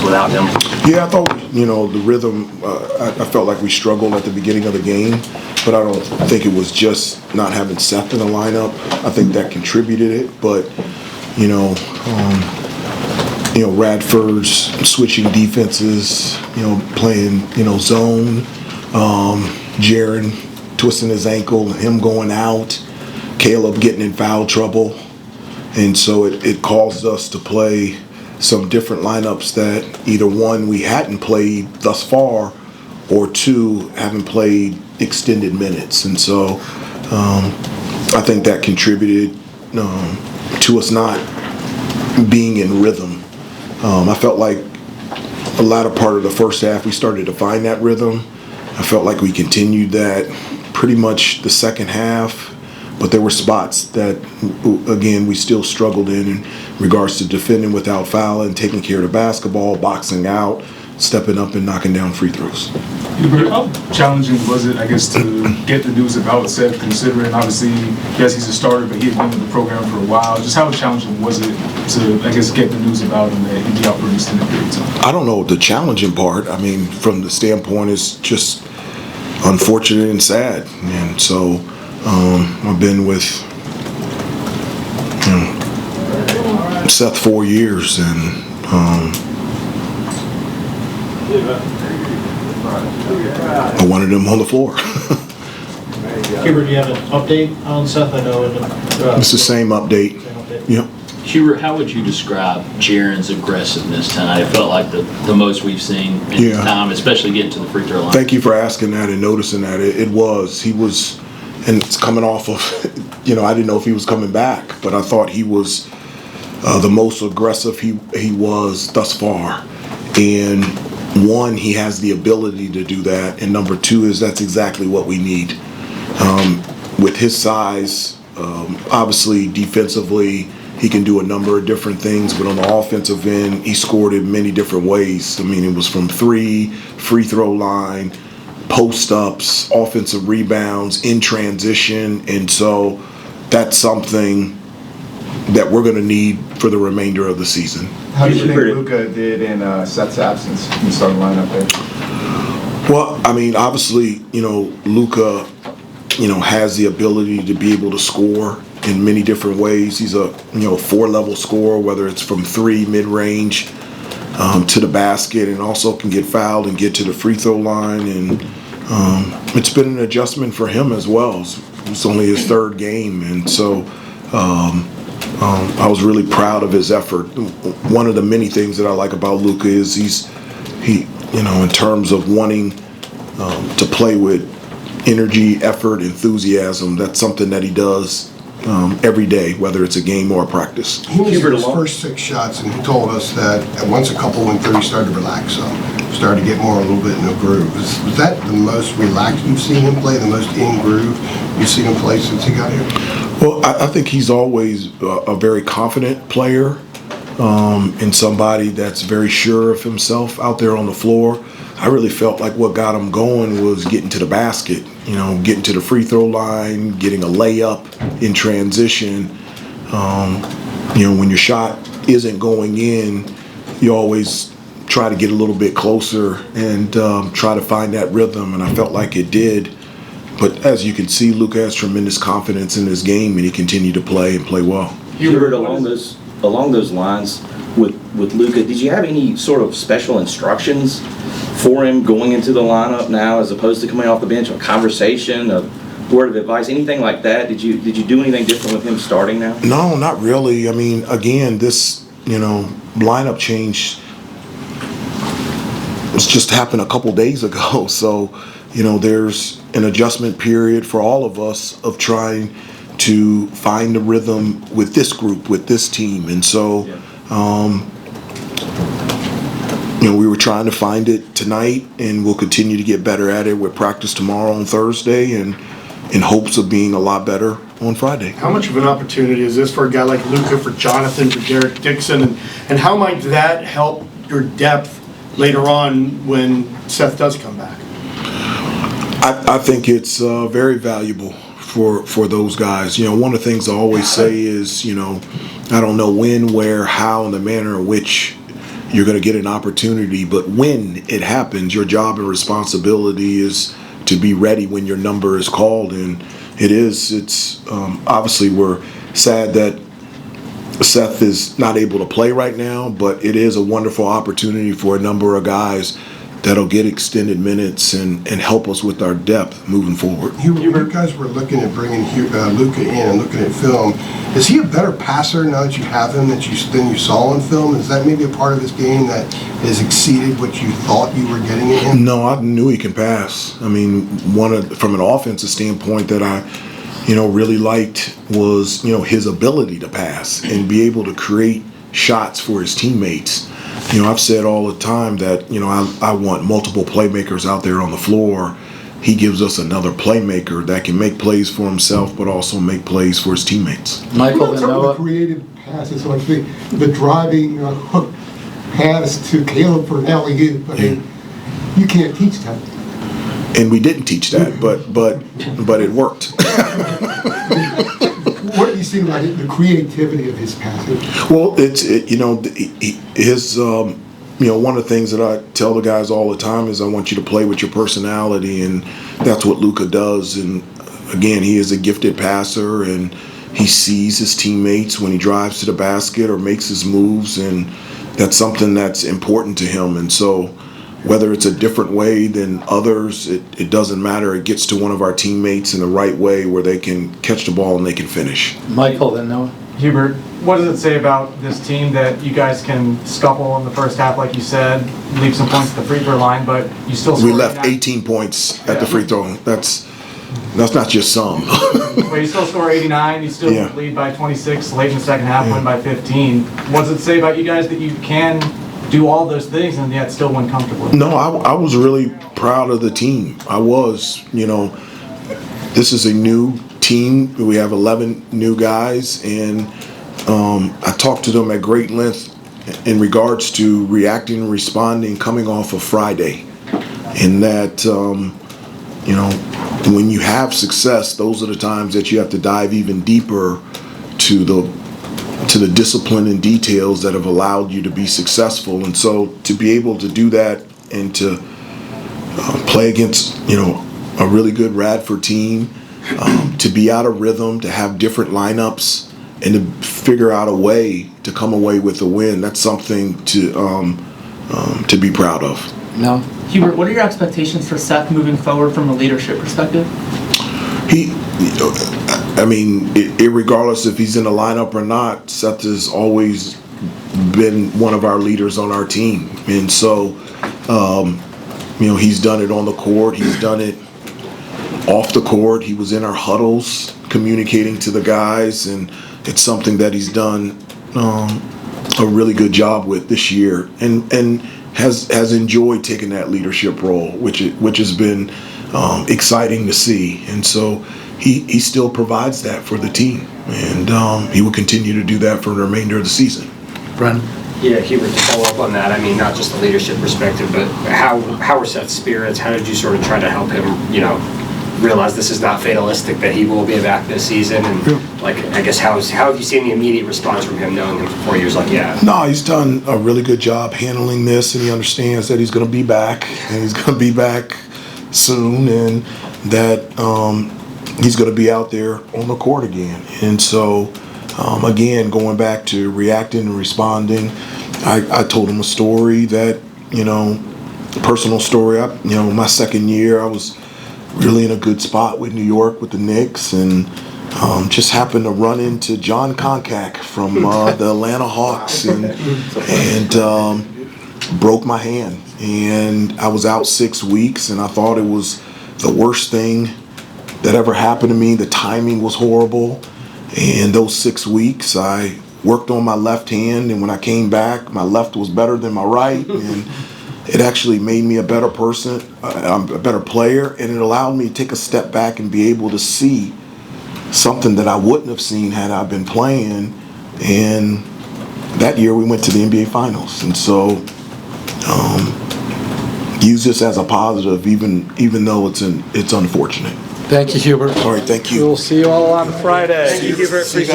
offense without him? Yeah, I thought, the rhythm, I felt like we struggled at the beginning of the game, but I don't think it was just not having Seth in the lineup. I think that contributed it, but, Radford's switching defenses, playing, zone, Jiren twisting his ankle, him going out, Caleb getting in foul trouble. And so it caused us to play some different lineups that either one, we hadn't played thus far, or two, haven't played extended minutes. And so I think that contributed to us not being in rhythm. I felt like the latter part of the first half, we started to find that rhythm. I felt like we continued that pretty much the second half. But there were spots that, again, we still struggled in regards to defending without fouling, taking care of the basketball, boxing out, stepping up and knocking down free throws. Hubert, how challenging was it, I guess, to get the news about Seth, considering, obviously, yes, he's a starter, but he had been in the program for a while. Just how challenging was it to, I guess, get the news about him that he'd be out for an extended period of time? I don't know the challenging part. I mean, from the standpoint, it's just unfortunate and sad. And so I've been with Seth 4 years, and I wanted him on the floor. Hubert, do you have an update on Seth? I know It's the same update. Yep. Hubert, how would you describe Jiren's aggressiveness tonight? It felt like the most we've seen in time, especially getting to the free throw line. Thank you for asking that and noticing that. He was, and it's coming off of, I didn't know if he was coming back, but I thought he was the most aggressive he was thus far. And one, he has the ability to do that, and number two is that's exactly what we need. With his size, obviously defensively, he can do a number of different things, but on the offensive end, he scored in many different ways. I mean, it was from three, free throw line, post-ups, offensive rebounds, in transition, and so that's something that we're going to need for the remainder of the season. How do you think Luca did in Seth's absence in the starting lineup there? Well, I mean, obviously, Luca, has the ability to be able to score in many different ways. He's a, 4-level scorer, whether it's from three, mid-range, to the basket, and also can get fouled and get to the free throw line. And it's been an adjustment for him as well. It's only his third game, and so I was really proud of his effort. One of the many things that I like about Luca is he in terms of wanting to play with energy, effort, enthusiasm, that's something that he does every day, whether it's a game or a practice. He was in his first 6 shots, and he told us that once a couple went through, he started to relax some, started to get more a little bit in the groove. Was that the most relaxed you've seen him play, the most in groove you've seen him play since he got here? Well, I think he's always a very confident player, and somebody that's very sure of himself out there on the floor. I really felt like what got him going was getting to the basket, getting to the free throw line, getting a layup in transition. When your shot isn't going in, you always try to get a little bit closer and try to find that rhythm, and I felt like it did. But as you can see, Luca has tremendous confidence in his game, and he continued to play and play well. Hubert, along those lines with Luca, did you have any sort of special instructions for him going into the lineup now, as opposed to coming off the bench? A conversation, a word of advice, anything like that? Did you do anything different with him starting now? No, not really. I mean, again, this lineup change. It's just happened a couple days ago, so there's an adjustment period for all of us of trying to find the rhythm with this group, with this team, and so we were trying to find it tonight, and we'll continue to get better at it with practice tomorrow on Thursday, and in hopes of being a lot better on Friday. How much of an opportunity is this for a guy like Luca, for Jonathan, for Derek Dixon, and how might that help your depth later on when Seth does come back? I think it's very valuable for those guys. One of the things I always say is, I don't know when, where, how, and the manner in which you're going to get an opportunity, but when it happens, your job and responsibility is to be ready when your number is called. And it's obviously we're sad that Seth is not able to play right now, but it is a wonderful opportunity for a number of guys that'll get extended minutes and help us with our depth moving forward. You guys were looking at bringing Luca in and looking at film. Is he a better passer now that you have him than you saw in film? Is that maybe a part of his game that has exceeded what you thought you were getting in him? No, I knew he can pass. I mean, from an offensive standpoint that I really liked was, his ability to pass and be able to create shots for his teammates. I've said all the time that, I want multiple playmakers out there on the floor. He gives us another playmaker that can make plays for himself, but also make plays for his teammates. Michael, some of the creative passes, like the driving hook pass to Caleb for an alley-oop. I mean, you can't teach that. And we didn't teach that, but it worked. What do you see about the creativity of his passing? Well, his one of the things that I tell the guys all the time is I want you to play with your personality, and that's what Luca does. And again, he is a gifted passer, and he sees his teammates when he drives to the basket or makes his moves, and that's something that's important to him. And so whether it's a different way than others, it doesn't matter. It gets to one of our teammates in the right way where they can catch the ball and they can finish. Michael, then Noah. Hubert, what does it say about this team that you guys can scuffle in the first half, like you said, leave some points at the free throw line, but you still score? We left 18 points at the free throw. That's not just some. Well, you still score 89, you still lead by 26, late in the second half, win by 15. What does it say about you guys that you can do all those things and yet still win comfortably? No, I was really proud of the team. I was, this is a new team. We have 11 new guys, and I talked to them at great length in regards to reacting and responding coming off of Friday. And that, when you have success, those are the times that you have to dive even deeper to the discipline and details that have allowed you to be successful. And so to be able to do that and to play against, a really good Radford team, to be out of rhythm, to have different lineups, and to figure out a way to come away with a win, that's something to be proud of. No. Hubert, what are your expectations for Seth moving forward from a leadership perspective? Regardless if he's in the lineup or not, Seth has always been one of our leaders on our team. And so, he's done it on the court. He's done it off the court. He was in our huddles communicating to the guys, and it's something that he's done a really good job with this year, and has enjoyed taking that leadership role, which has been exciting to see. And so he still provides that for the team, and he will continue to do that for the remainder of the season. Brennan? Yeah, Hubert, to follow up on that, not just the leadership perspective, but how are Seth's spirits? How did you sort of try to help him, realize this is not fatalistic, that he will be back this season? And I guess how have you seen the immediate response from him, knowing him for 4 years? No, he's done a really good job handling this, and he understands that he's going to be back, and he's going to be back soon, and that he's going to be out there on the court again. And so, again, going back to reacting and responding, I told him a story that, a personal story. My second year, I was really in a good spot with New York with the Knicks, and just happened to run into John Koncak from the Atlanta Hawks, and broke my hand. And I was out 6 weeks, and I thought it was the worst thing that ever happened to me. The timing was horrible. And those 6 weeks, I worked on my left hand, and when I came back, my left was better than my right, and it actually made me a better person, a better player, and it allowed me to take a step back and be able to see something that I wouldn't have seen had I been playing. And that year we went to the NBA Finals, and so use this as a positive, even though it's unfortunate. Thank you, Hubert. All right, thank you. We'll see you all on Friday. Thank you, Hubert.